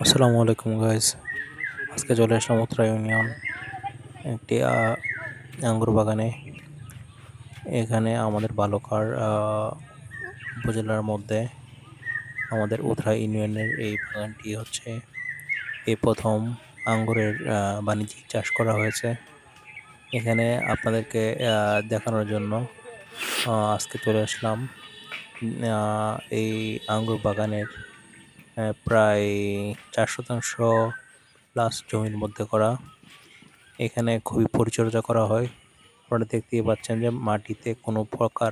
আসসালামু আলাইকুম গাইস। আজকে চলে আসলাম উত্তরা ইউনিয়ন একটি আঙ্গুর বাগানে। এখানে আমাদের বালুকার উপজেলার মধ্যে আমাদের উত্তরা ইউনিয়নের এই বাগানটি হচ্ছে এই প্রথম আঙ্গুরের বাণিজ্যিক চাষ করা হয়েছে। এখানে আপনাদেরকে দেখানোর জন্য আজকে চলে আসলাম। এই আঙ্গুর বাগানের প্রায় 4 শতাংশ প্লাস জমির মধ্যে করা। এখানে খুবই পরিচর্যা করা হয়। আপনারা দেখতেই পাচ্ছেন যে মাটিতে কোনো প্রকার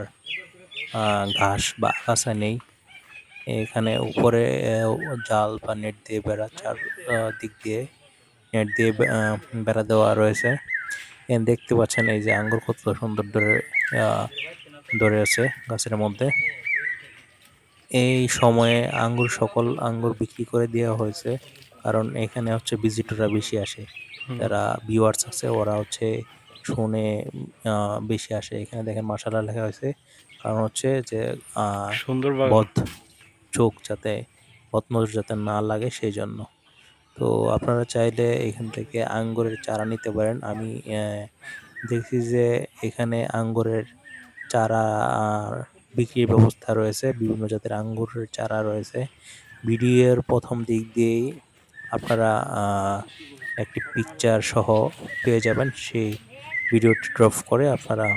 ঘাস বা আগাছা নেই। এখানে উপরে জাল বা নেট দিয়ে বেড়া দিক দিয়ে নেট দিয়ে বেড়া দেওয়া রয়েছে। দেখতে পাচ্ছেন এই যে আঙ্গুর কত সুন্দর ধরে আছে গাছের মধ্যে। এই সময়ে সকল আঙ্গুর বিক্রি করে দেওয়া হয়েছে, কারণ এখানে হচ্ছে ভিজিটররা বেশি আসে। হুম, যারা ভিউয়ার্স আছে ওরা হচ্ছে শুনে বেশি আসে। এখানে দেখেন মাশাআল্লাহ লেখা হয়েছে, কারণ হচ্ছে যে সুন্দর বাগান। বদ চোখ যাতে বদনজর যাতে না লাগে সেই জন্য। তো আপনারা চাইলে এখান থেকে আঙ্গুরের চারা নিতে পারেন। আমি দেখছি যে এখানে আঙ্গুরের চারা বিক্রির ব্যবস্থা রয়েছে। বিভিন্ন জাতের আঙ্গুরের চারা রয়েছে। ভিডিওর প্রথম দিক দিয়েই আপনারা একটি পিকচার সহ পেয়ে যাবেন। সেই ভিডিওটি ড্রপ করে আপনারা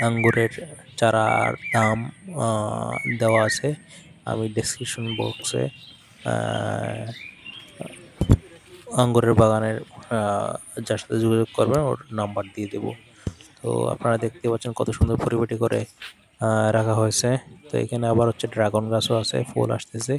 আঙ্গুরের চারার দাম দেওয়া আছে। আমি ডেসক্রিপশন বক্সে আঙ্গুরের বাগানের যার সাথে যোগাযোগ করবেন ওর নাম্বার দিয়ে দেব। তো আপনারা দেখতে পাচ্ছেন কত সুন্দর পরিপাটি করে রাখা হয়েছে। তো এখানে আবার হচ্ছে ড্রাগন গাছও আছে, ফুল আসতেছে।